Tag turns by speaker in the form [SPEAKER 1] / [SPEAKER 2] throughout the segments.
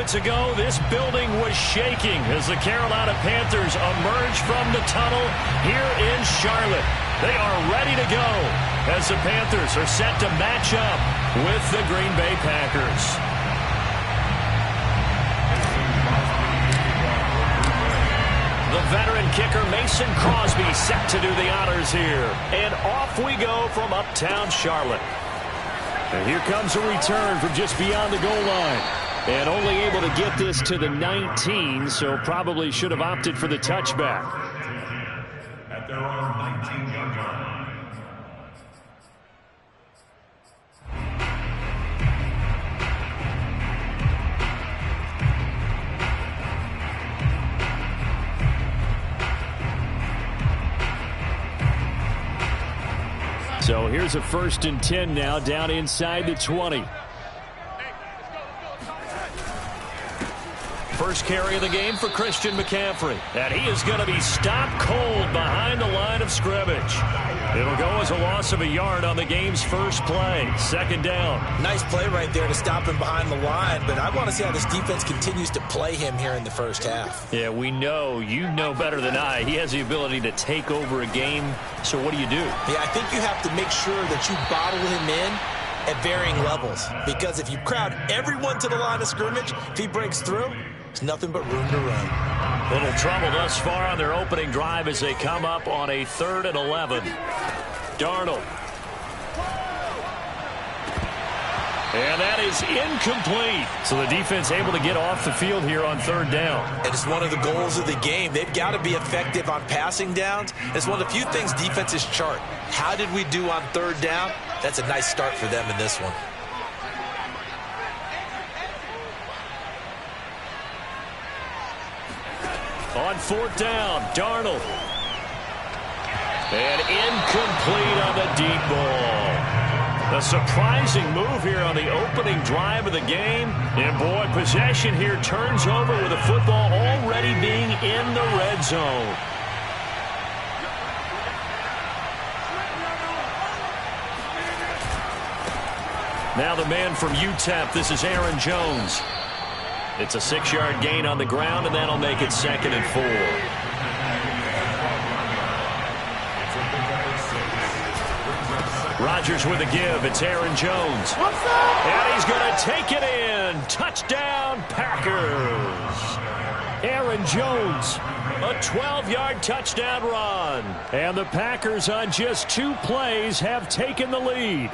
[SPEAKER 1] minutes ago, this building was shaking as the Carolina Panthers emerge from the tunnel here in Charlotte. They are ready to go as the Panthers are set to match up with the Green Bay Packers. The veteran kicker Mason Crosby set to do the honors here. And off we go from uptown Charlotte. And here comes a return from just beyond the goal line. And only able to get this to the 19, so probably should have opted for the touchback.
[SPEAKER 2] At their own 19-yard line.
[SPEAKER 1] So here's a 1st and 10 now, down inside the 20. First carry of the game for Christian McCaffrey. And he is going to be stopped cold behind the line of scrimmage. It'll go as a loss of a yard on the game's first play. 2nd down.
[SPEAKER 3] Nice play right there to stop him behind the line, but I want to see how this defense continues to play him here in the first half.
[SPEAKER 1] Yeah, we know, you know better than I, he has the ability to take over a game. So what do you do?
[SPEAKER 3] Yeah, I think you have to make sure that you bottle him in at varying levels, because if you crowd everyone to the line of scrimmage, if he breaks through, there's nothing but room to run.
[SPEAKER 1] Little trouble thus far on their opening drive as they come up on a 3rd and 11. Darnold. And that is incomplete. So the defense able to get off the field here on 3rd down.
[SPEAKER 3] And it's one of the goals of the game. They've got to be effective on passing downs. It's one of the few things defenses chart. How did we do on 3rd down? That's a nice start for them in this one.
[SPEAKER 1] On 4th down, Darnold. And incomplete on the deep ball. A surprising move here on the opening drive of the game. And boy, possession here turns over with the football already being in the red zone. Now the man from UTEP, this is Aaron Jones. It's a 6-yard gain on the ground, and that'll make it 2nd and 4. Rodgers with a give. It's Aaron Jones. And he's going to take it in. Touchdown, Packers. Aaron Jones, a 12-yard touchdown run. And the Packers on just 2 plays have taken the lead.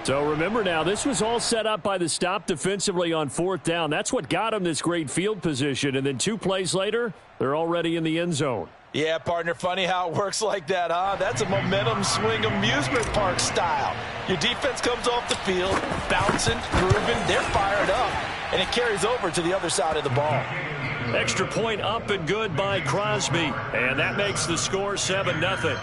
[SPEAKER 1] So remember now, this was all set up by the stop defensively on 4th down. That's what got them this great field position. And then 2 plays later, they're already in the end zone.
[SPEAKER 3] Yeah, partner, funny how it works like that, huh? That's a momentum swing amusement park style. Your defense comes off the field, bouncing, grooving, they're fired up, and it carries over to the other side of the ball.
[SPEAKER 1] Extra point up and good by Crosby. And that makes the score 7-0.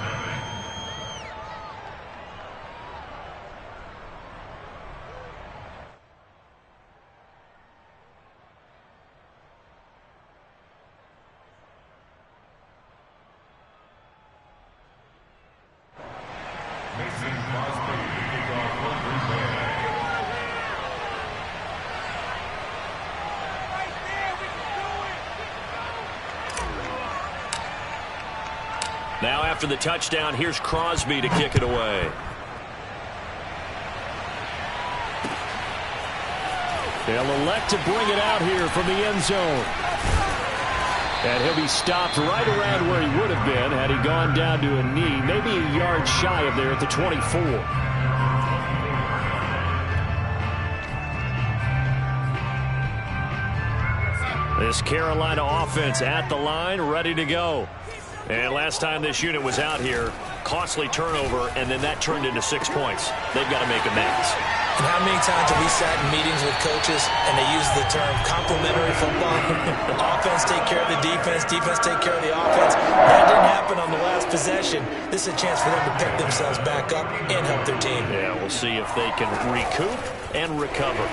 [SPEAKER 1] Now after the touchdown, here's Crosby to kick it away. They'll elect to bring it out here from the end zone. And he'll be stopped right around where he would have been had he gone down to a knee, maybe a yard shy of there at the 24. This Carolina offense at the line, ready to go. And last time this unit was out here, costly turnover, and then that turned into 6 points. They've got to make amends.
[SPEAKER 3] And how many times have we sat in meetings with coaches and they use the term complementary football? Offense take care of the defense, defense take care of the offense. That didn't happen on the last possession. This is a chance for them to pick themselves back up and help their team.
[SPEAKER 1] Yeah, we'll see if they can recoup and recover.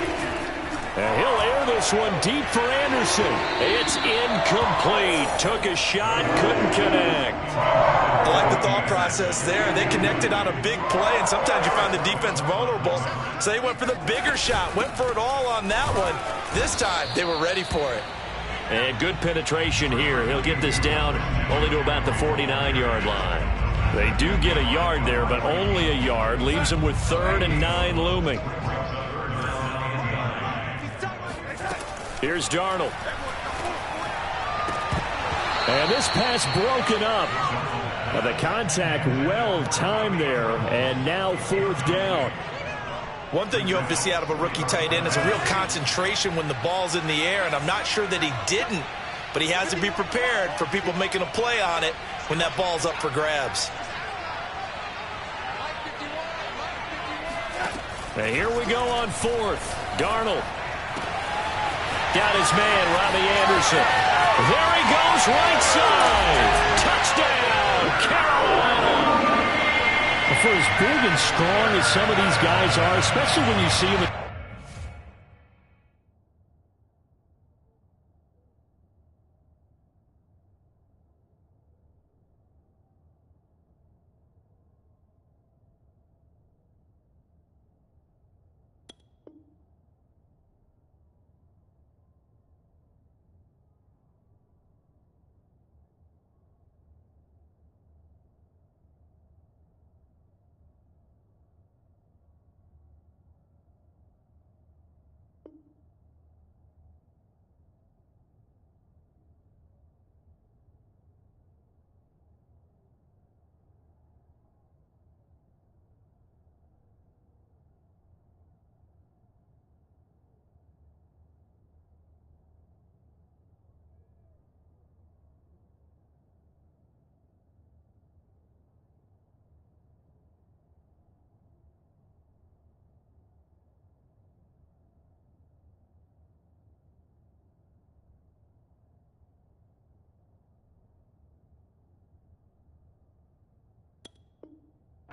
[SPEAKER 1] And he'll air this one deep for Anderson. It's incomplete. Took a shot, couldn't connect.
[SPEAKER 3] I like the thought process there. They connected on a big play, and sometimes you find the defense vulnerable. So they went for the bigger shot, went for it all on that one. This time, they were ready for it.
[SPEAKER 1] And good penetration here. He'll get this down only to about the 49-yard line. They do get a yard there, but only a yard. Leaves them with 3rd and 9 looming. Here's Darnold. And this pass broken up. The contact well timed there, and now 4th down.
[SPEAKER 3] One thing you hope to see out of a rookie tight end is a real concentration when the ball's in the air, and I'm not sure that he didn't, but he has to be prepared for people making a play on it when that ball's up for grabs.
[SPEAKER 1] And here we go on 4th. Darnold. Got his man, Robbie Anderson. There he goes, right side. Touchdown, Carolina. For as big and strong as some of these guys are, especially when you see them.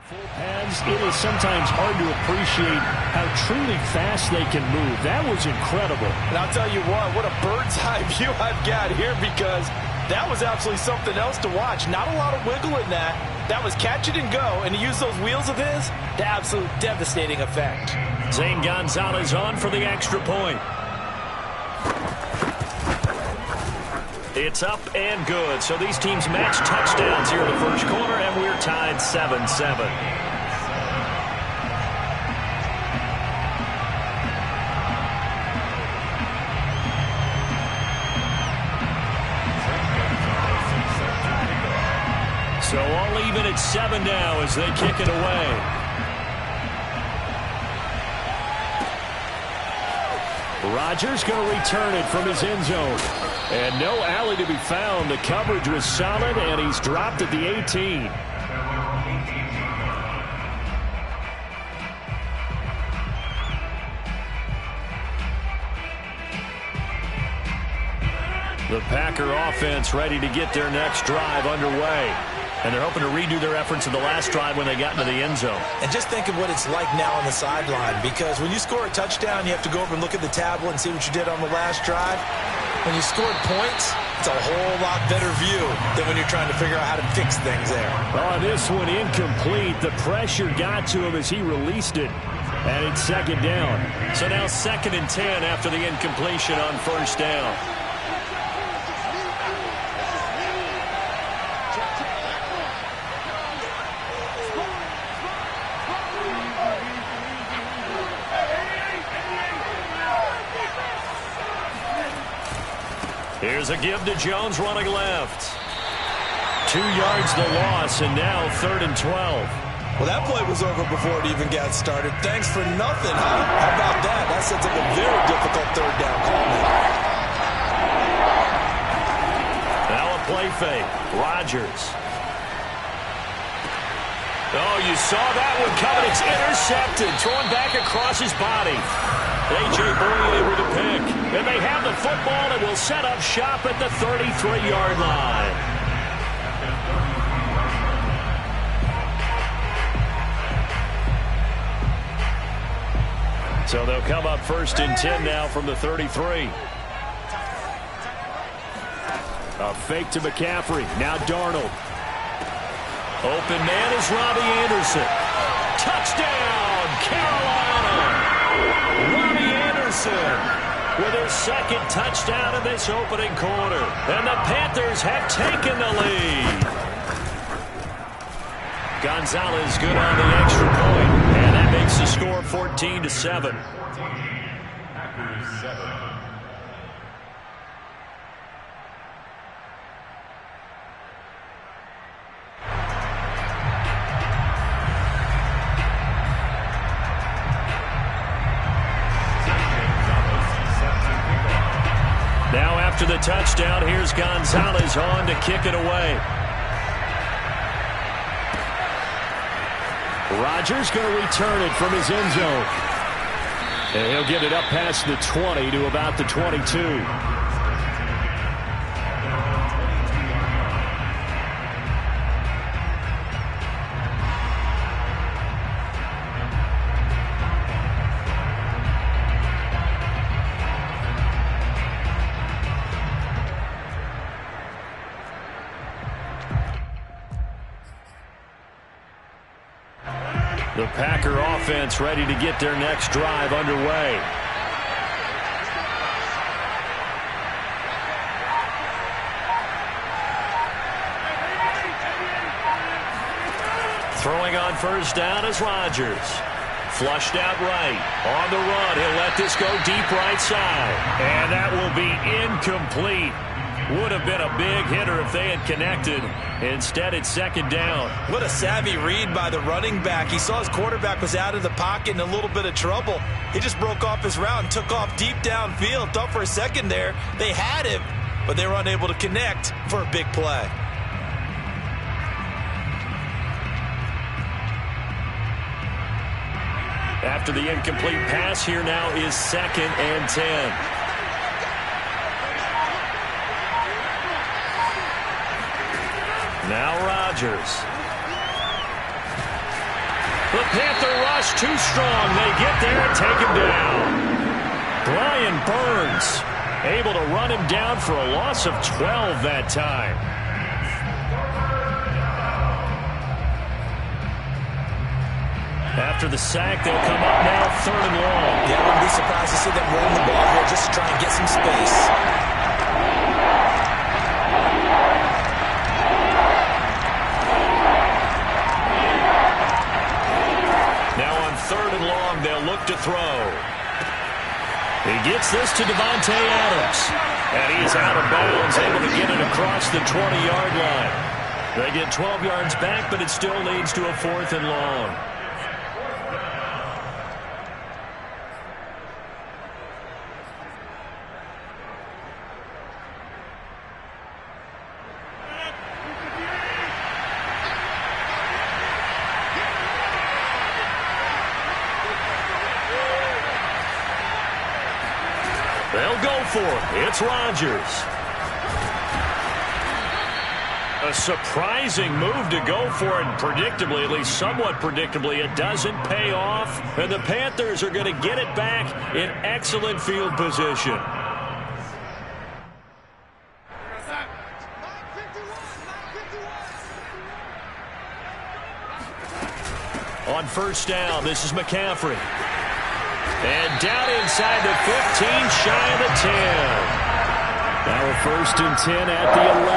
[SPEAKER 1] Full pads, it is sometimes hard to appreciate how truly fast they can move. That was incredible.
[SPEAKER 3] And I'll tell you what a bird's eye view I've got here, because that was absolutely something else to watch. Not a lot of wiggle in that. That was catch it and go, and he used those wheels of his to absolute devastating effect.
[SPEAKER 1] Zane Gonzalez on for the extra point. It's up and good. So these teams match touchdowns here in the first quarter, and we're tied 7-7. So all even at 7 now as they kick it away. Rodgers going to return it from his end zone. And no alley to be found. The coverage was solid, and he's dropped at the 18. The Packer offense ready to get their next drive underway. And they're hoping to redo their efforts in the last drive when they got into the end zone.
[SPEAKER 3] And just think of what it's like now on the sideline, because when you score a touchdown, you have to go over and look at the tablet and see what you did on the last drive. When you scored points, it's a whole lot better view than when you're trying to figure out how to fix things there.
[SPEAKER 1] Oh, this one incomplete. The pressure got to him as he released it. And it's 2nd down. So now 2nd and 10 after the incompletion on 1st down. Here's a give to Jones running left. 2 yards the loss, and now 3rd and 12.
[SPEAKER 3] Well, that play was over before it even got started. Thanks for nothing, huh? How about that? That sets up a very difficult 3rd down call now.
[SPEAKER 1] Now a play fake. Rodgers. Oh, you saw that one coming. It's intercepted. Throwing back across his body. A.J. Bouye with a pick. And they have the football and will set up shop at the 33-yard line. So they'll come up 1st and 10 now from the 33. A fake to McCaffrey. Now Darnold. Open man is Robbie Anderson. Touchdown, Carolina! Robbie Anderson with his 2nd touchdown in this opening quarter. And the Panthers have taken the lead. Gonzalez good on the extra point. And that makes the score 14-7.
[SPEAKER 2] Packers 7.
[SPEAKER 1] Now after the touchdown, here's Gonzalez on to kick it away. Rodgers going to return it from his end zone. And he'll get it up past the 20 to about the 22. The Packer offense ready to get their next drive underway. Throwing on 1st down is Rodgers. Flushed out right. On the run, he'll let this go deep right side. And that will be incomplete. Would have been a big hitter if they had connected. Instead, it's 2nd down.
[SPEAKER 3] What a savvy read by the running back. He saw his quarterback was out of the pocket in a little bit of trouble. He just broke off his route and took off deep downfield. Thought for a second there they had him, but they were unable to connect for a big play.
[SPEAKER 1] After the incomplete pass, here now is 2nd and 10. Now Rodgers. The Panther rush too strong. They get there and take him down. Brian Burns able to run him down for a loss of 12 that time. After the sack, they'll come up now 3rd and long.
[SPEAKER 3] Yeah, I wouldn't be surprised to see them run the ball here just to try and get some space.
[SPEAKER 1] They'll look to throw. He gets this to Devontae Adams. And he is out of bounds, able to get it across the 20-yard line. They get 12 yards back, but it still leads to a 4th and long. They'll go for it. It's Rodgers. A surprising move to go for it, and predictably, at least somewhat predictably, it doesn't pay off. And the Panthers are going to get it back in excellent field position. On 1st down, this is McCaffrey. And down inside the 15, shy of the 10. Now a 1st and 10 at the 11.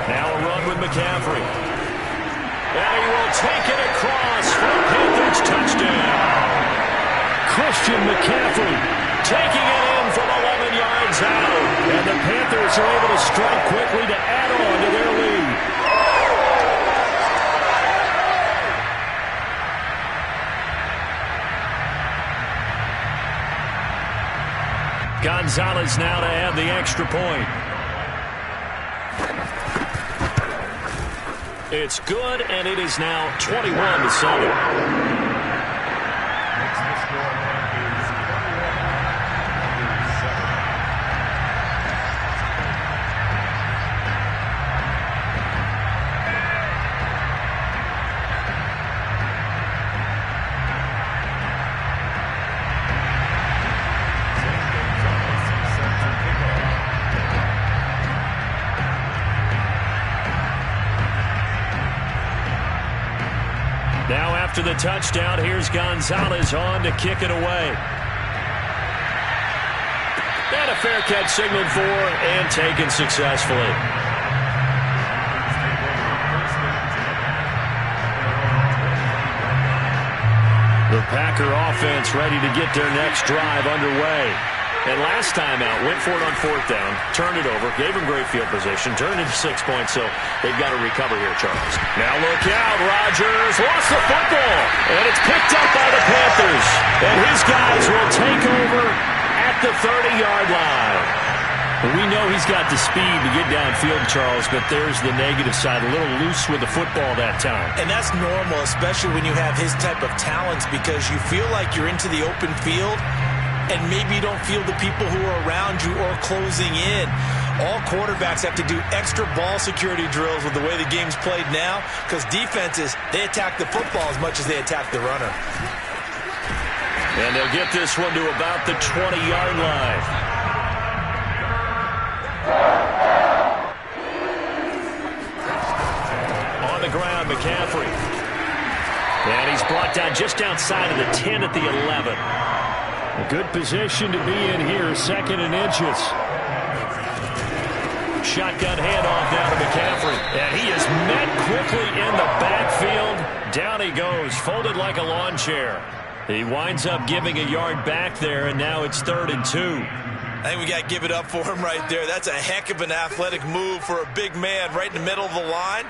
[SPEAKER 1] Now a run with McCaffrey. And he will take it across for a Panthers touchdown. Christian McCaffrey taking it in from 11 yards out. And the Panthers are able to strike quickly to add on to their lead. Gonzalez now to add the extra point. It's good, and it is now 21-7. after the touchdown. Here's Gonzalez on to kick it away. And a fair catch signaled for and taken successfully. The Packer offense ready to get their next drive underway. And last time out, went for it on 4th down, turned it over, gave them great field position, turned into 6 points, so they've got to recover here, Charles. Now look out, Rodgers lost the football, and it's picked up by the Panthers. And his guys will take over at the 30-yard line. We know he's got the speed to get downfield, Charles, but there's the negative side, a little loose with the football that time.
[SPEAKER 3] And that's normal, especially when you have his type of talents, because you feel like you're into the open field, and maybe you don't feel the people who are around you or closing in. All quarterbacks have to do extra ball security drills with the way the game's played now, because defenses, they attack the football as much as they attack the runner.
[SPEAKER 1] And they'll get this one to about the 20-yard line. On the ground, McCaffrey. And he's brought down just outside of the 10 at the 11. A good position to be in here, 2nd and inches. Shotgun handoff down to McCaffrey. And he is met quickly in the backfield. Down he goes, folded like a lawn chair. He winds up giving a yard back there, and now it's 3rd and 2.
[SPEAKER 3] I think we got to give it up for him right there. That's a heck of an athletic move for a big man right in the middle of the line.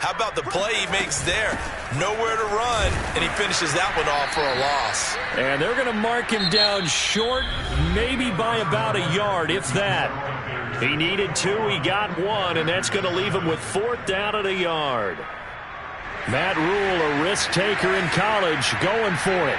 [SPEAKER 3] How about the play he makes there? Nowhere to run, and he finishes that one off for a loss.
[SPEAKER 1] And they're going to mark him down short, maybe by about a yard, if that. He needed 2, he got 1, and that's going to leave him with 4th down at a yard. Matt Rule, a risk taker in college, going for it.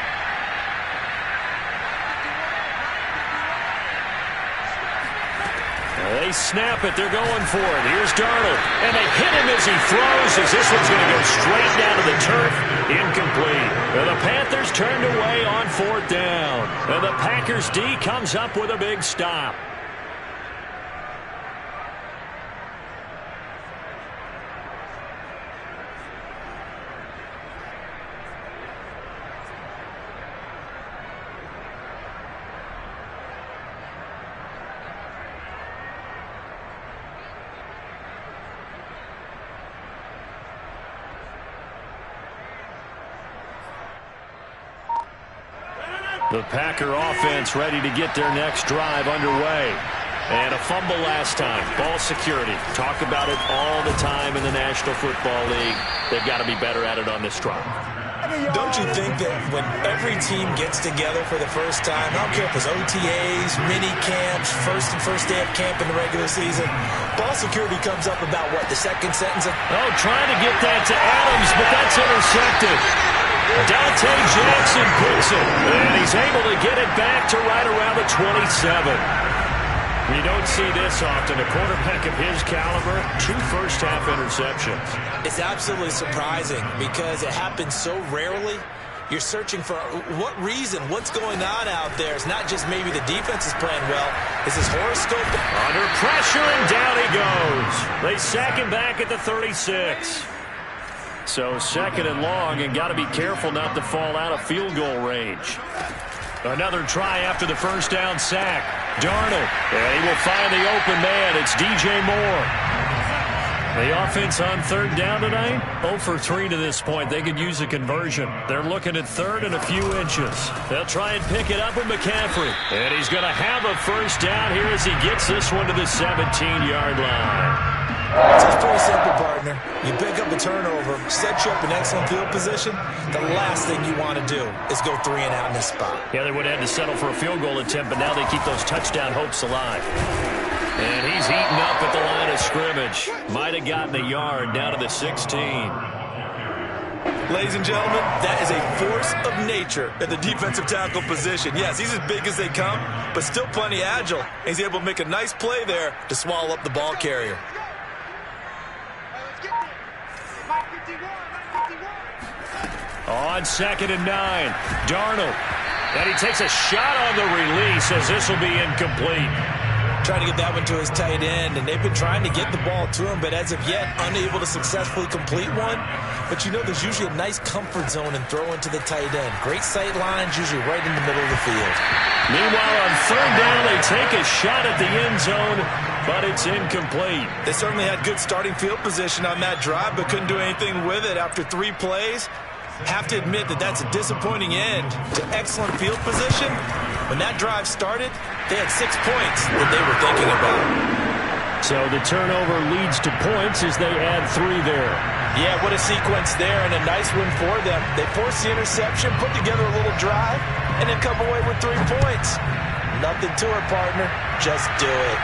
[SPEAKER 1] They snap it. They're going for it. Here's Darnold. And they hit him as he throws, as this one's going to go straight down to the turf. Incomplete. And the Panthers turned away on 4th down. And the Packers D comes up with a big stop. The Packer offense ready to get their next drive underway. And a fumble last time. Ball security. Talk about it all the time in the National Football League. They've got to be better at it on this drive.
[SPEAKER 3] Don't you think that when every team gets together for the first time, I don't care if it's OTAs, mini camps, first day of camp in the regular season, ball security comes up about, what, the second sentence?
[SPEAKER 1] Trying to get that to Adams, but that's intercepted. Dante Jackson picks it, and he's able to get it back to right around the 27. You don't see this often. A quarterback of his caliber, 2 first-half interceptions.
[SPEAKER 3] It's absolutely surprising because it happens so rarely. You're searching for what reason, what's going on out there. It's not just maybe the defense is playing well. It's his horoscope.
[SPEAKER 1] Under pressure, and down he goes. They sack him back at the 36. So 2nd and long, and got to be careful not to fall out of field goal range. Another try after the first down sack. Darnold, and he will find the open man. It's DJ Moore. The offense on 3rd down tonight, 0 for 3 to this point. They could use a conversion. They're looking at 3rd and a few inches. They'll try and pick it up with McCaffrey. And he's going to have a first down here as he gets this one to the 17-yard line.
[SPEAKER 3] It's just pretty simple, partner. You pick up a turnover, set you up in excellent field position. The last thing you want to do is go 3 and out in this spot.
[SPEAKER 1] Yeah, they would have had to settle for a field goal attempt, but now they keep those touchdown hopes alive. And he's eaten up at the line of scrimmage. Might have gotten a yard down to the 16.
[SPEAKER 3] Ladies and gentlemen, that is a force of nature at the defensive tackle position. Yes, he's as big as they come, but still plenty agile. And he's able to make a nice play there to swallow up the ball carrier.
[SPEAKER 1] On 2nd and 9, Darnold. And he takes a shot on the release as this will be incomplete.
[SPEAKER 3] trying to get that one to his tight end, and they've been trying to get the ball to him, but as of yet, unable to successfully complete one. But you know there's usually a nice comfort zone and throw into the tight end. Great sight lines, usually right in the middle of the field.
[SPEAKER 1] Meanwhile, on third down, they take a shot at the end zone, but it's incomplete.
[SPEAKER 3] They certainly had good starting field position on that drive, but couldn't do anything with it after 3 plays. Have to admit that that's a disappointing end to excellent field position. When that drive started, they had 6 points that they were thinking about.
[SPEAKER 1] So the turnover leads to points as they add 3 there.
[SPEAKER 3] Yeah, what a sequence there, and a nice win for them. They forced the interception, put together a little drive, and then come away with 3 points. Nothing to it, partner. Just do it.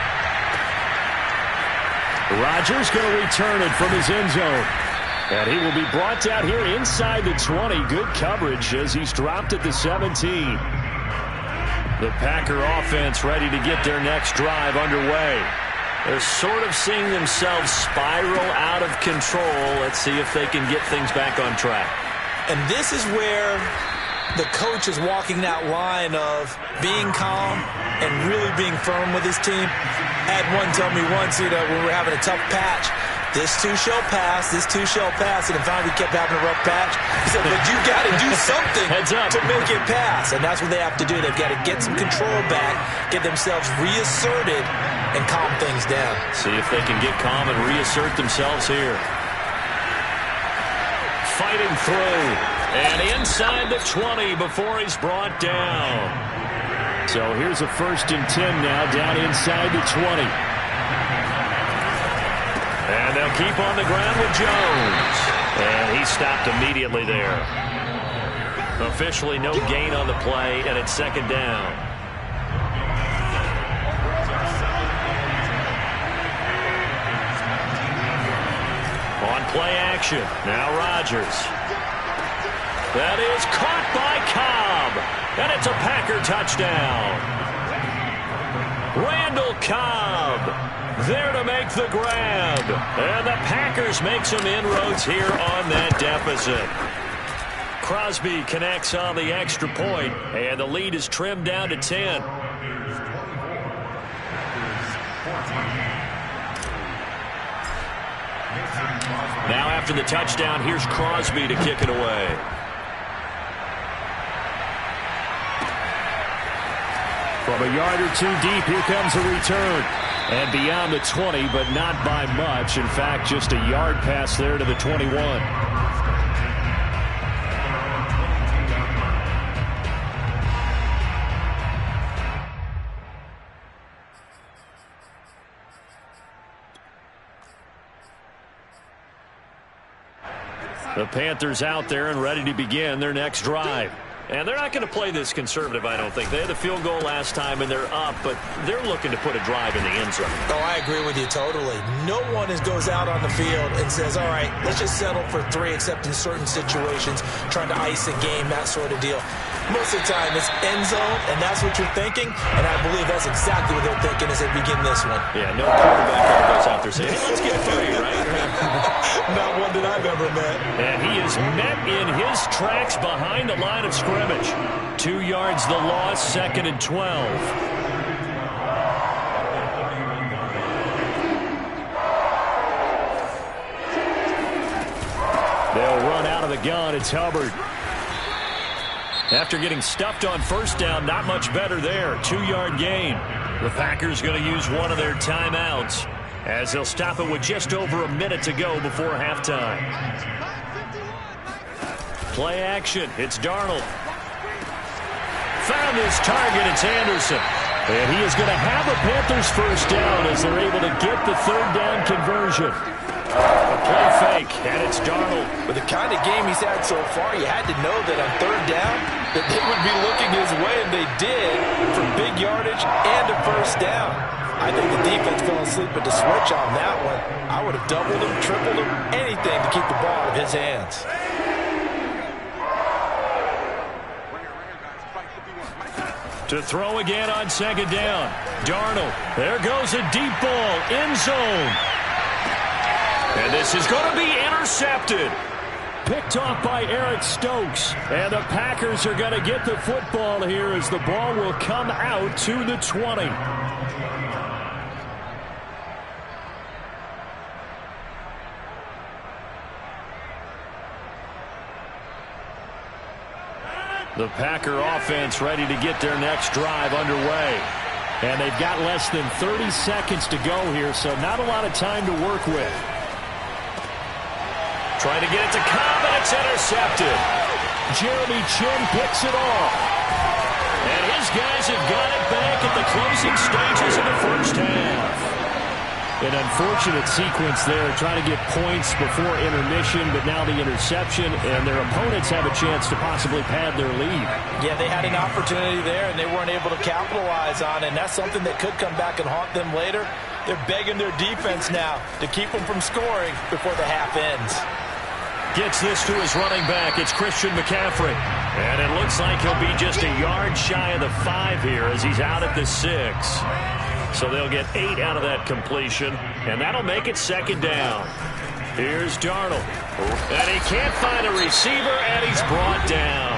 [SPEAKER 1] Rodgers going to return it from his end zone. And he will be brought down here inside the 20. Good coverage as he's dropped at the 17. The Packer offense ready to get their next drive underway. They're sort of seeing themselves spiral out of control. Let's see if they can get things back on track.
[SPEAKER 3] And this is where the coach is walking that line of being calm and really being firm with his team. I had one tell me once, when we were having a tough patch, this too shall pass, this too shall pass, and finally we kept having a rough patch. He said, but you got to do something to make it pass, and that's what they have to do. They've got to get some control back, get themselves reasserted, and calm things down.
[SPEAKER 1] See if they can get calm and reassert themselves here. Fighting through, and inside the 20 before he's brought down. So here's a 1st and 10 now, down inside the 20. And they'll keep on the ground with Jones. And he stopped immediately there. Officially no gain on the play, and it's 2nd down. On play action, now Rodgers. That is caught by Cobb. And it's a Packer touchdown. Randall Cobb there to make the grab. And the Packers make some inroads here on that deficit. Crosby connects on the extra point, and the lead is trimmed down to 10. Now after the touchdown, here's Crosby to kick it away. From a yard or 2 deep, here comes a return. And beyond the 20, but not by much. In fact, just a yard pass there to the 21. The Panthers out there and ready to begin their next drive. And they're not going to play this conservative, I don't think. They had the field goal last time, and they're up, but they're looking to put a drive in the end zone.
[SPEAKER 3] Oh, I agree with you totally. No one goes out on the field and says, all right, let's just settle for 3, except in certain situations, trying to ice a game, that sort of deal. Most of the time, it's end zone, and that's what you're thinking, and I believe that's exactly what they're thinking as they begin this one.
[SPEAKER 1] Yeah, no quarterback ever goes out there saying, hey, let's get 3, right?
[SPEAKER 3] Not one that I've ever met.
[SPEAKER 1] And he is met in his tracks behind the line of scrimmage. 2 yards the loss, 2nd and 12. They'll run out of the gun. It's Hubbard. After getting stuffed on 1st down, not much better there. 2-yard gain. The Packers going to use one of their timeouts as they'll stop it with just over a minute to go before halftime. Play action. It's Darnold. Found his target. It's Anderson. And he is going to have a Panthers 1st down as they're able to get the 3rd down conversion. A play fake, and it's Darnold.
[SPEAKER 3] With the kind of game he's had so far, you had to know that on 3rd down that they would be looking his way, and they did, for big yardage and a 1st down. I think the defense fell asleep at the switch on that one. I would have doubled him, tripled him, anything to keep the ball out of his hands.
[SPEAKER 1] To throw again on 2nd down. Darnold. There goes a deep ball. End zone. And this is going to be intercepted. Picked off by Eric Stokes. And the Packers are going to get the football here as the ball will come out to the 20. The Packer offense ready to get their next drive underway. And they've got less than 30 seconds to go here, so not a lot of time to work with. Trying to get it to Cobb, and it's intercepted. Jeremy Chinn picks it off. And his guys have got it back at the closing stages of the first half. An unfortunate sequence there, trying to get points before intermission, but now the interception, and their opponents have a chance to possibly pad their lead.
[SPEAKER 3] Yeah, they had an opportunity there, and they weren't able to capitalize on it, and that's something that could come back and haunt them later. They're begging their defense now to keep them from scoring before the half ends.
[SPEAKER 1] Gets this to his running back. It's Christian McCaffrey. And it looks like he'll be just a yard shy of the 5 here as he's out at the 6. So they'll get 8 out of that completion, and that'll make it second down. Here's Darnold. And he can't find a receiver, and he's brought down.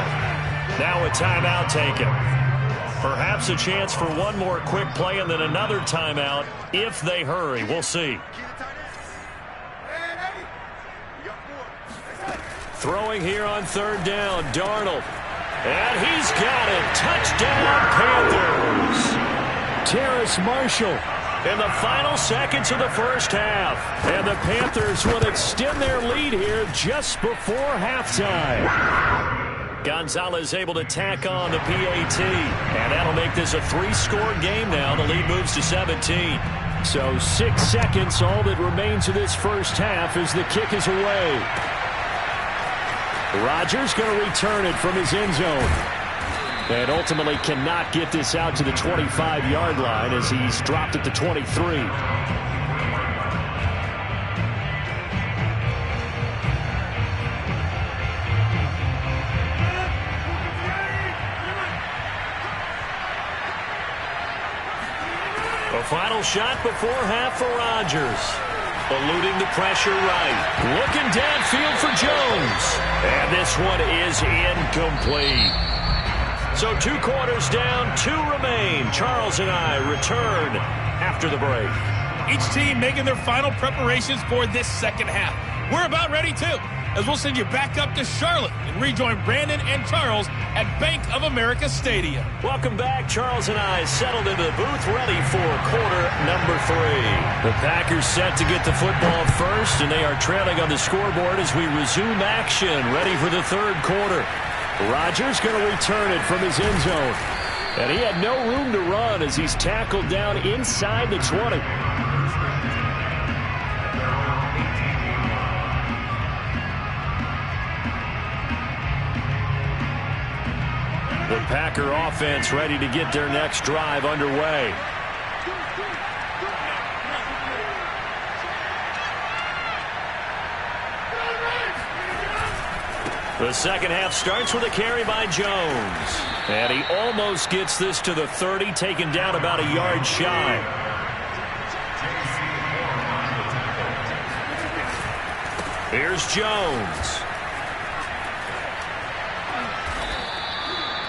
[SPEAKER 1] Now a timeout taken. Perhaps a chance for one more quick play and then another timeout if they hurry. We'll see. Throwing here on third down, Darnold. And he's got it. Touchdown, Panthers. Terrace Marshall in the final seconds of the first half. And the Panthers will extend their lead here just before halftime. Gonzalez able to tack on the PAT. And that'll make this a 3-score game now. The lead moves to 17. So 6 seconds, all that remains of this first half as the kick is away. Rodgers going to return it from his end zone. And ultimately cannot get this out to the 25-yard line as he's dropped at the 23. A final shot before half for Rodgers. Eluding the pressure right. Looking downfield for Jones. And this one is incomplete. So 2 quarters down, 2 remain. Charles and I return after the break.
[SPEAKER 4] Each team making their final preparations for this second half. We're about ready too, as we'll send you back up to Charlotte and rejoin Brandon and Charles at Bank of America Stadium.
[SPEAKER 1] Welcome back. Charles and I settled into the booth, ready for quarter number 3. The Packers set to get the football first, and they are trailing on the scoreboard as we resume action, ready for the third quarter. Rodgers going to return it from his end zone. And he had no room to run as he's tackled down inside the 20. The Packer offense ready to get their next drive underway. The second half starts with a carry by Jones. And he almost gets this to the 30, taken down about a yard shy. Here's Jones.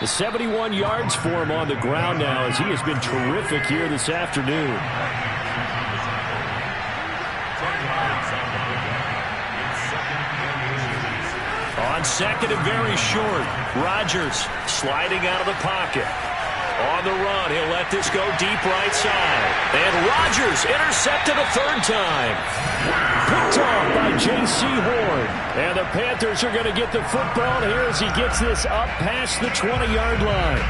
[SPEAKER 1] The 71 yards for him on the ground now as he has been terrific here this afternoon. On second and very short, Rodgers sliding out of the pocket. On the run, he'll let this go deep right side. And Rodgers intercepted a third time. Picked off by J.C. Horn. And the Panthers are going to get the football here as he gets this up past the 20-yard line.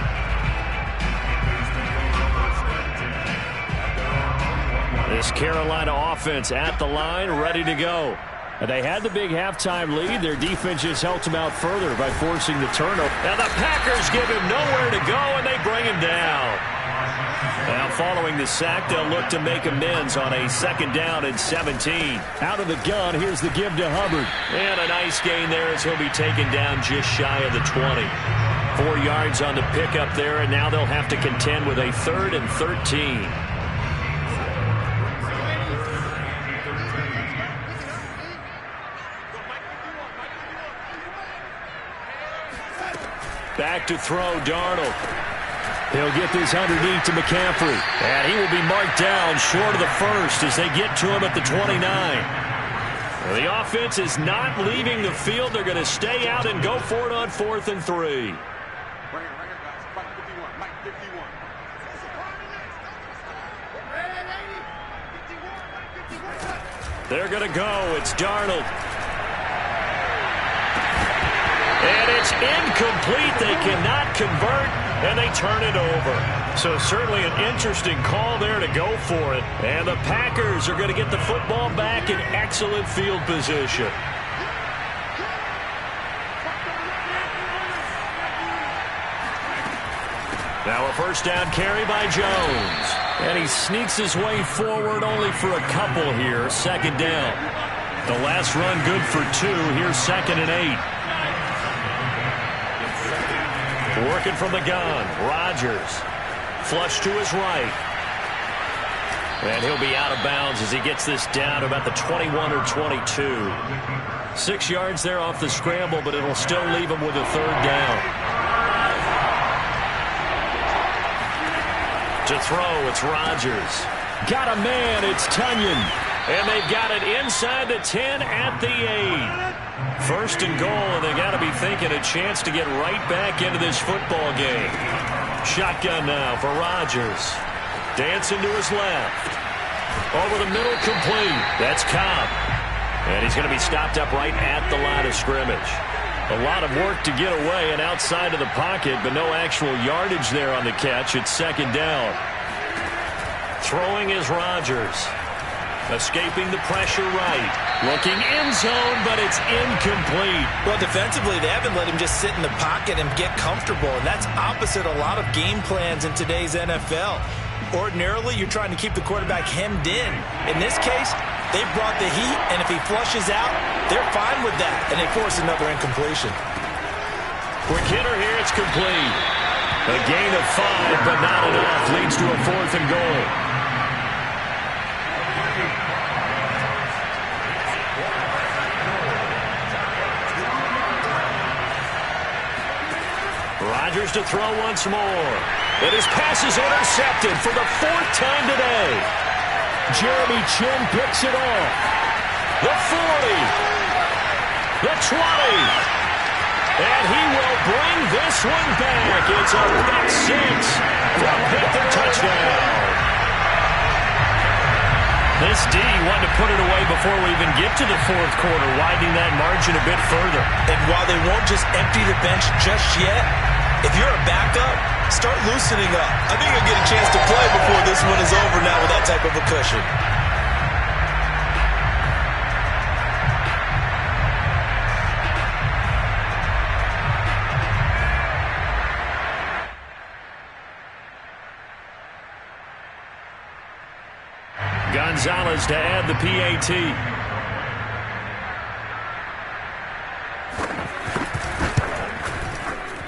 [SPEAKER 1] This Carolina offense at the line, ready to go. And they had the big halftime lead. Their defense just helped them out further by forcing the turnover. And the Packers give him nowhere to go, and they bring him down. Now, following the sack, they'll look to make amends on a second down and 17. Out of the gun, here's the give to Hubbard. And a nice gain there as he'll be taken down just shy of the 20. 4 yards on the pickup there, and now they'll have to contend with a 3rd and 13. Back to throw, Darnold. He'll get this underneath to McCaffrey. And he will be marked down short of the first as they get to him at the 29. Well, the offense is not leaving the field. They're going to stay out and go for it on 4th and 3. They're going to go. It's Darnold. And it's incomplete. They cannot convert, and they turn it over. So certainly an interesting call there to go for it. And the Packers are going to get the football back in excellent field position. Now a first down carry by Jones. And he sneaks his way forward only for a couple here. Second down. The last run good for 2. Here's 2nd and 8. Working from the gun. Rodgers. Flush to his right. And he'll be out of bounds as he gets this down to about the 21 or 22. 6 yards there off the scramble, but it'll still leave him with a third down. To throw, it's Rodgers. Got a man, it's Tunyon. And they've got it inside the 10 at the 8. First and goal, and they got to be thinking a chance to get right back into this football game. Shotgun now for Rodgers. Dancing to his left. Over the middle, complete. That's Cobb. And he's going to be stopped up right at the line of scrimmage. A lot of work to get away and outside of the pocket, but no actual yardage there on the catch. It's second down. Throwing is Rodgers. Escaping the pressure right. Looking end zone, but it's incomplete.
[SPEAKER 3] Well, defensively, they haven't let him just sit in the pocket and get comfortable, and that's opposite a lot of game plans in today's NFL. Ordinarily, you're trying to keep the quarterback hemmed in. In this case, they brought the heat, and if he flushes out, they're fine with that, and they force another incompletion.
[SPEAKER 1] Quick hitter here, it's complete. A gain of 5, but not enough. Leads to a 4th and goal. Rodgers to throw once more. And his pass is intercepted for the 4th time today. Jeremy Chinn picks it off. The 40. The 20. And he will bring this one back. It's a pick 6 for a Panther touchdown. This D wanted to put it away before we even get to the 4th quarter, widening that margin a bit further.
[SPEAKER 3] And while they won't just empty the bench just yet, if you're a backup, start loosening up. I think you'll get a chance to play before this one is over now with that type of a cushion.
[SPEAKER 1] Gonzalez to add the PAT.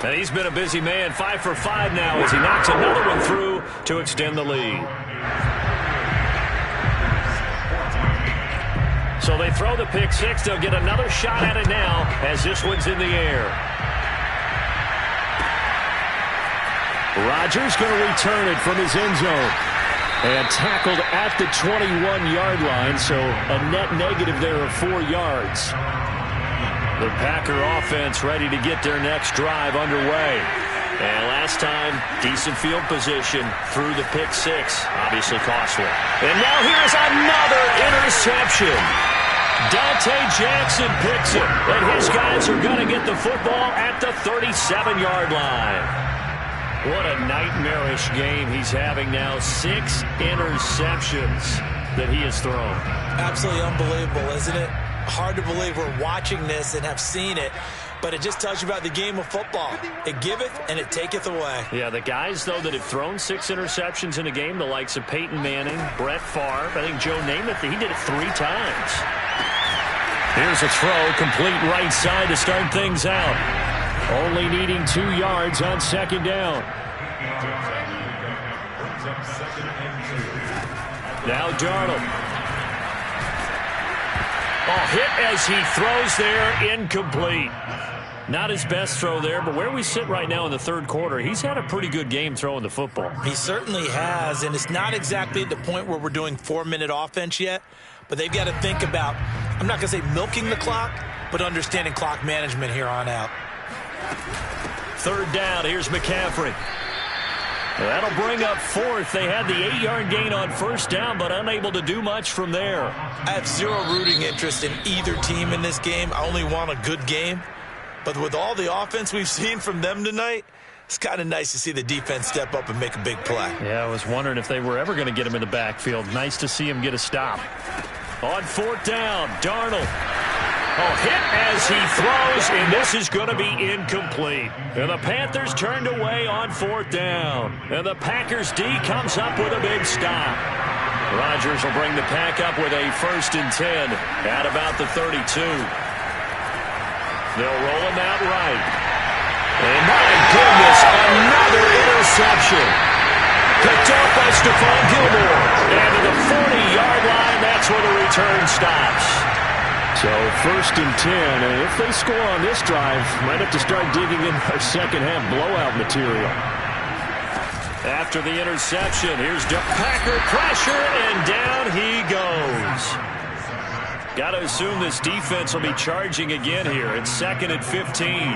[SPEAKER 1] And he's been a busy man. 5 for 5 now as he knocks another one through to extend the lead. So they throw the pick 6. They'll get another shot at it now as this one's in the air. Rodgers going to return it from his end zone. And tackled at the 21-yard line, so a net negative there of 4 yards. The Packer offense ready to get their next drive underway. And last time, decent field position through the pick 6. Obviously costly. And now here's another interception. Dante Jackson picks it. And his guys are going to get the football at the 37-yard line. What a nightmarish game he's having now. 6 interceptions that he has thrown.
[SPEAKER 3] Absolutely unbelievable, isn't it? Hard to believe we're watching this and have seen it, but it just tells you about the game of football. It giveth and it taketh away.
[SPEAKER 1] Yeah, the guys, though, that have thrown 6 interceptions in a game, the likes of Peyton Manning, Brett Favre, I think Joe Namath, he did it 3 times. Here's a throw, complete right side to start things out. Only needing 2 yards on second down. Now Darnold. Hit as he throws there, incomplete. Not his best throw there, but where we sit right now in the 3rd quarter, he's had a pretty good game throwing the football.
[SPEAKER 3] He certainly has, and it's not exactly at the point where we're doing 4-minute offense yet, but they've got to think about, I'm not going to say milking the clock, but understanding clock management here on out.
[SPEAKER 1] 3rd down, here's McCaffrey. That'll bring up fourth. They had the 8-yard gain on first down, but unable to do much from there.
[SPEAKER 3] I have zero rooting interest in either team in this game. I only want a good game. But with all the offense we've seen from them tonight, it's kind of nice to see the defense step up and make a big play.
[SPEAKER 1] Yeah, I was wondering if they were ever going to get him in the backfield. Nice to see him get a stop. On fourth down, Darnold. Hit as he throws, and this is going to be incomplete. And the Panthers turned away on fourth down. And the Packers D comes up with a big stop. Rodgers will bring the pack up with a 1st and 10 at about the 32. They'll roll him out right. And my goodness, another interception. Picked off by Stephon Gilmore. And to the 40-yard line, that's where the return stops. So 1st and 10, and if they score on this drive, might have to start digging in our second-half blowout material. After the interception, here's Packer pressure, and down he goes. Got to assume this defense will be charging again here. It's 2nd and 15.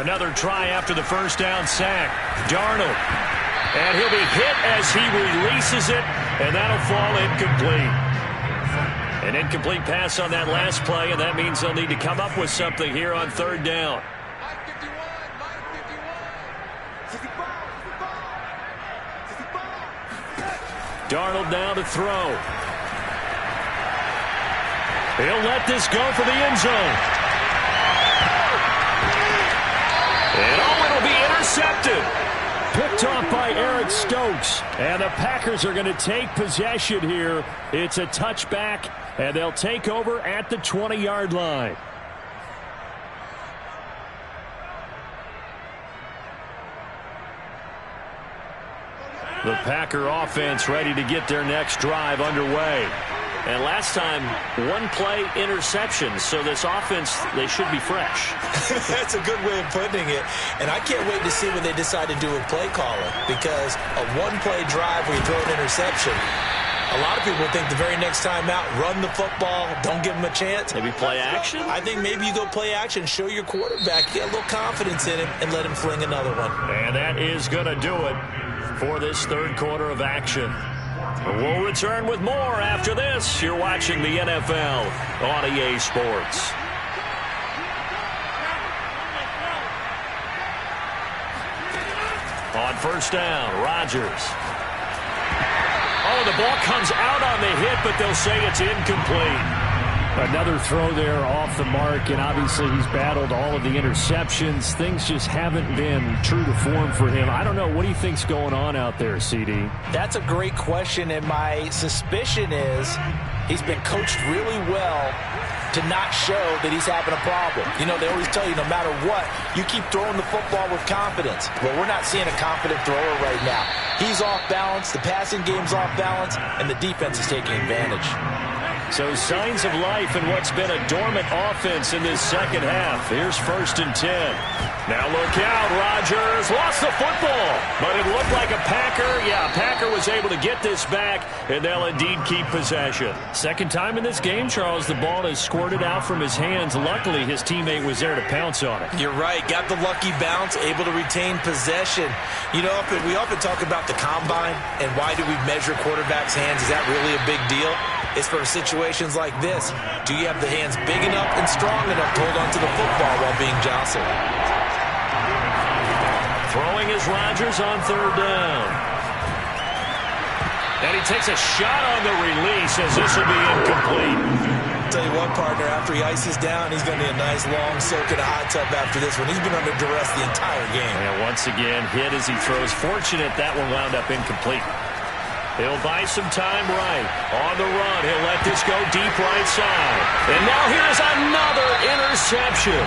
[SPEAKER 1] Another try after the first down sack. Darnold. And he'll be hit as he releases it, and that'll fall incomplete. An incomplete pass on that last play, and that means they'll need to come up with something here on 3rd down. Darnold now to throw. He'll let this go for the end zone. And it'll be intercepted. Picked off by Eric Stokes. And the Packers are going to take possession here. It's a touchback, and they'll take over at the 20-yard line. The Packer offense ready to get their next drive underway. And last time, one play interception. So this offense, they should be fresh.
[SPEAKER 3] That's a good way of putting it. And I can't wait to see what they decide to do with play calling. Because a one-play drive where you throw an interception, a lot of people think the very next time out, run the football, don't give them a chance.
[SPEAKER 1] Maybe play action?
[SPEAKER 3] I think maybe you go play action, show your quarterback, get a little confidence in him, and let him fling another one.
[SPEAKER 1] And that is going to do it for this 3rd quarter of action. We'll return with more after this. You're watching the NFL on EA Sports. On first down, Rodgers. Oh, the ball comes out on the hit, but they'll say it's incomplete. Another throw there off the mark, and obviously he's battled all of the interceptions. Things just haven't been true to form for him. I don't know. What do you think's going on out there, CD?
[SPEAKER 3] That's a great question, and my suspicion is he's been coached really well to not show that he's having a problem. You know, they always tell you no matter what, you keep throwing the football with confidence. But we're not seeing a confident thrower right now. He's off balance, the passing game's off balance, and the defense is taking advantage.
[SPEAKER 1] So signs of life in what's been a dormant offense in this second half. Here's 1st and 10. Now look out, Rodgers lost the football, but it looked like a Packer. Yeah, Packer was able to get this back, and they'll indeed keep possession. Second time in this game, Charles, the ball has squirted out from his hands. Luckily, his teammate was there to pounce on it.
[SPEAKER 3] You're right. Got the lucky bounce, able to retain possession. You know, we often talk about the combine and why do we measure quarterbacks' hands. Is that really a big deal? It's for situations like this. Do you have the hands big enough and strong enough to hold on to the football while being jostled?
[SPEAKER 1] Throwing is Rodgers on 3rd down. And he takes a shot on the release as this will be incomplete.
[SPEAKER 3] I'll tell you what, partner, after he ices down, he's going to be a nice long soak in a hot tub after this one. He's been under duress the entire game.
[SPEAKER 1] And once again, hit as he throws. Fortunate that one wound up incomplete. He'll buy some time right. On the run, he'll let this go deep right side. And now here's another interception.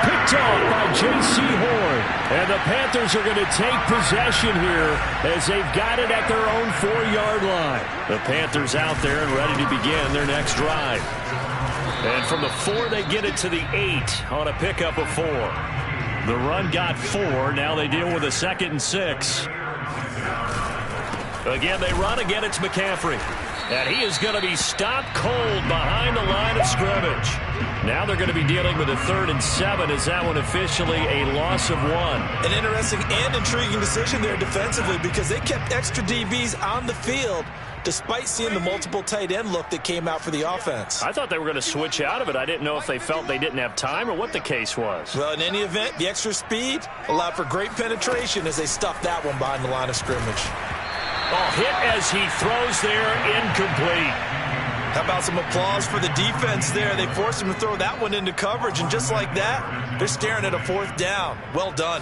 [SPEAKER 1] Picked off by J.C. Horn. And the Panthers are going to take possession here as they've got it at their own 4-yard line. The Panthers out there and ready to begin their next drive. And from the 4, they get it to the 8 on a pickup of 4. The run got 4. Now they deal with a 2nd and 6. Again, they run. Again, it's McCaffrey. And he is going to be stopped cold behind the line of scrimmage. Now they're going to be dealing with a 3rd and 7. Is that one officially a loss of 1?
[SPEAKER 3] An interesting and intriguing decision there defensively because they kept extra DBs on the field despite seeing the multiple tight end look that came out for the offense.
[SPEAKER 1] I thought they were going to switch out of it. I didn't know if they felt they didn't have time or what the case was.
[SPEAKER 3] Well, in any event, the extra speed allowed for great penetration as they stuffed that one behind the line of scrimmage.
[SPEAKER 1] Oh, hit as he throws there, incomplete.
[SPEAKER 3] How about some applause for the defense there? They forced him to throw that one into coverage, and just like that, they're staring at a 4th down. Well done.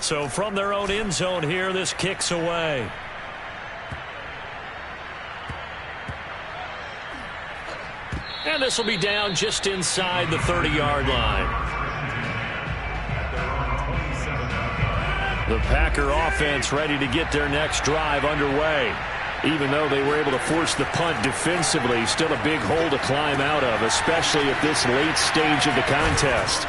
[SPEAKER 1] So from their own end zone here, this kicks away. And this will be down just inside the 30-yard line. The Packer offense ready to get their next drive underway. Even though they were able to force the punt defensively, still a big hole to climb out of, especially at this late stage of the contest.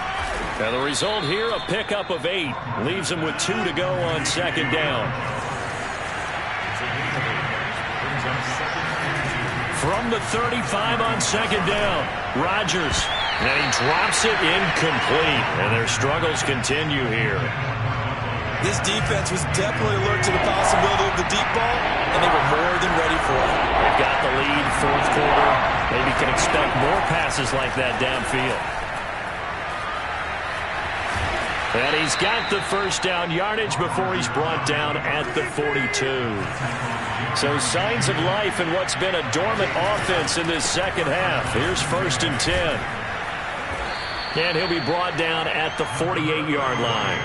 [SPEAKER 1] Now the result here, a pickup of 8. Leaves them with 2 to go on 2nd down. From the 35 on 2nd down, Rodgers. And he drops it incomplete. And their struggles continue here.
[SPEAKER 3] This defense was definitely alert to the possibility of the deep ball, and they were more than ready for it.
[SPEAKER 1] They've got the lead, 4th quarter. Maybe can expect more passes like that downfield. And he's got the 1st down yardage before he's brought down at the 42. So signs of life in what's been a dormant offense in this 2nd half. Here's 1st and 10. And he'll be brought down at the 48-yard line.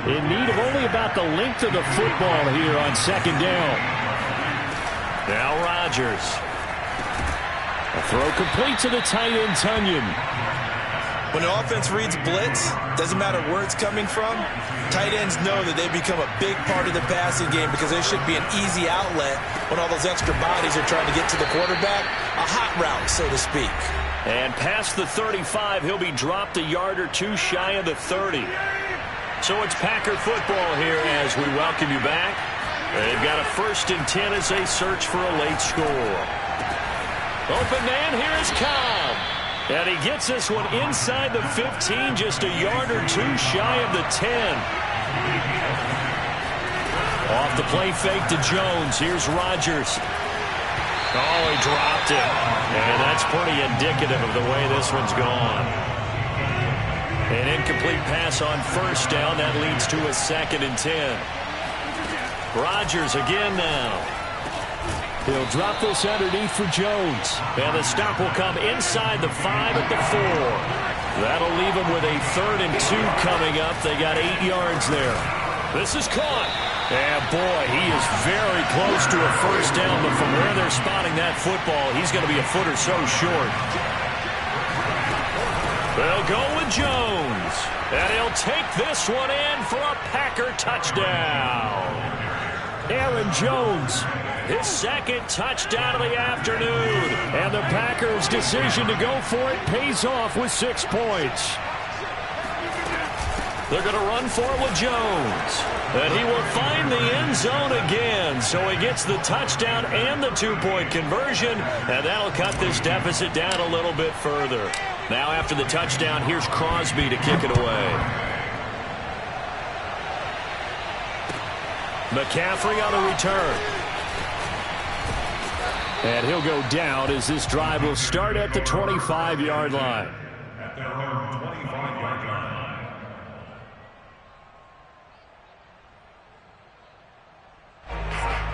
[SPEAKER 1] In need of only about the length of the football here on 2nd down. Now Rodgers. A throw complete to the tight end, Tunyon.
[SPEAKER 3] When an offense reads blitz, doesn't matter where it's coming from, tight ends know that they become a big part of the passing game because there should be an easy outlet when all those extra bodies are trying to get to the quarterback. A hot route, so to speak.
[SPEAKER 1] And past the 35, he'll be dropped a yard or 2 shy of the 30. So it's Packer football here as we welcome you back. They've got a 1st and 10 as they search for a late score. Open man, here is Cobb. And he gets this one inside the 15, just a yard or 2 shy of the 10. Off the play fake to Jones. Here's Rodgers. Oh, he dropped it. And that's pretty indicative of the way this one's gone. An incomplete pass on 1st down. That leads to a 2nd and 10. Rodgers again now. He'll drop this underneath for Jones. And the stop will come inside the 5 at the 4. That'll leave him with a 3rd and 2 coming up. They got 8 yards there. This is caught. And boy, he is very close to a 1st down. But from where they're spotting that football, he's going to be a foot or so short. They'll go with Jones. And he'll take this one in for a Packer touchdown. Aaron Jones, his 2nd touchdown of the afternoon. And the Packers' decision to go for it pays off with 6 points. They're going to run for it with Jones. And he will find the end zone again. So he gets the touchdown and the 2-point conversion. And that'll cut this deficit down a little bit further. Now after the touchdown, here's Crosby to kick it away. McCaffrey on the return. And he'll go down as this drive will start at the 25-yard line.
[SPEAKER 2] At their own 25-yard line.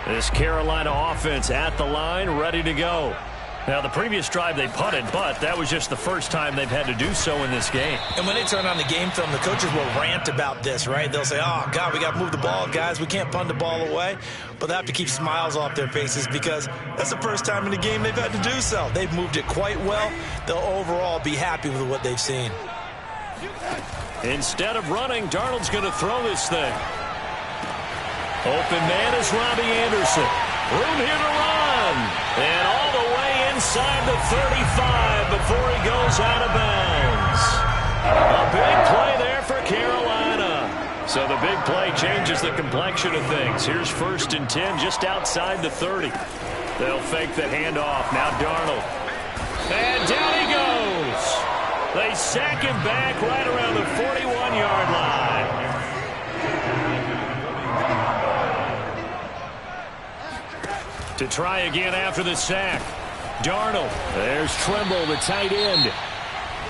[SPEAKER 1] This Carolina offense at the line, ready to go. Now, the previous drive they punted, but that was just the first time they've had to do so in this game.
[SPEAKER 3] And when they turn on the game film, the coaches will rant about this, right? They'll say, oh, God, we got to move the ball, guys. We can't punt the ball away. But they have to keep smiles off their faces because that's the first time in the game they've had to do so. They've moved it quite well. They'll overall be happy with what they've seen.
[SPEAKER 1] Instead of running, Darnold's going to throw this thing. Open man is Robbie Anderson. Room here to run. And all the way inside the 35 before he goes out of bounds. A big play there for Carolina. So the big play changes the complexion of things. Here's 1st and 10 just outside the 30. They'll fake the handoff. Now Darnold. And down he goes. They sack him back right around the 41-yard line. To try again after the sack. Darnold. There's Tremble, the tight end.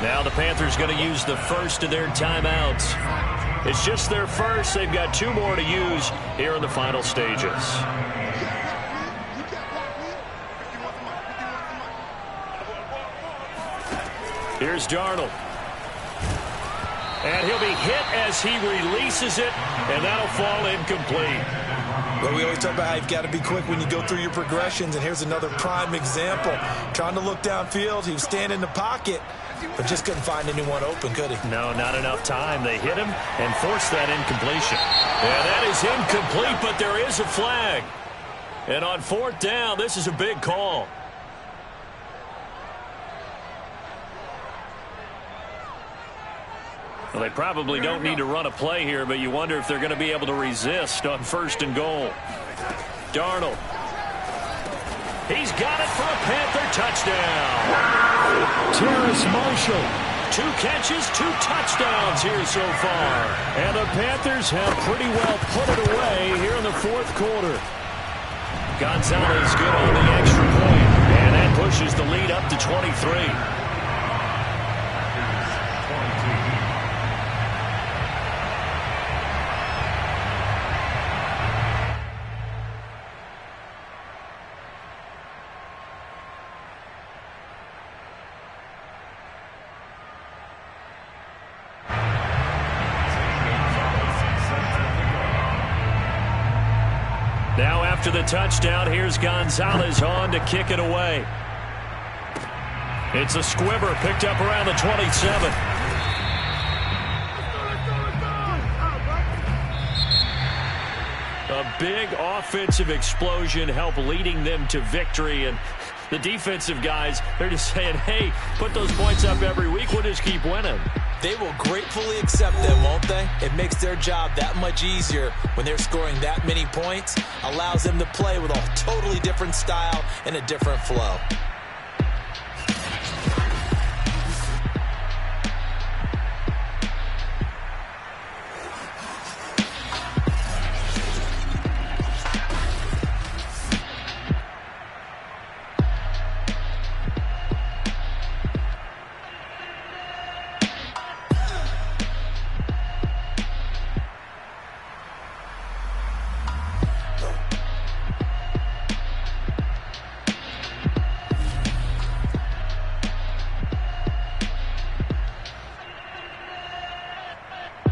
[SPEAKER 1] Now the Panthers going to use the first of their timeouts. It's just their first. They've got 2 more to use here in the final stages. Here's Darnold. And he'll be hit as he releases it, and that'll fall incomplete.
[SPEAKER 3] Well, we always talk about how you've got to be quick when you go through your progressions, and here's another prime example. Trying to look downfield, he was standing in the pocket, but just couldn't find anyone open, could he?
[SPEAKER 1] No, not enough time. They hit him and forced that incompletion. Yeah, that is incomplete, but there is a flag. And on 4th down, this is a big call. Well, they probably don't need to run a play here, but you wonder if they're going to be able to resist on 1st and goal. Darnold. He's got it for a Panther touchdown. Terrace Marshall. 2 catches, 2 touchdowns here so far. And the Panthers have pretty well put it away here in the 4th quarter. Gonzalez good on the extra point, and that pushes the lead up to 23. Now after the touchdown, here's Gonzalez on to kick it away. It's a squibber picked up around the 27. A big offensive explosion helped leading them to victory, and the defensive guys, they're just saying, hey, put those points up every week, we'll just keep winning.
[SPEAKER 3] They will gratefully accept them, won't they? It makes their job that much easier when they're scoring that many points. Allows them to play with a totally different style and a different flow.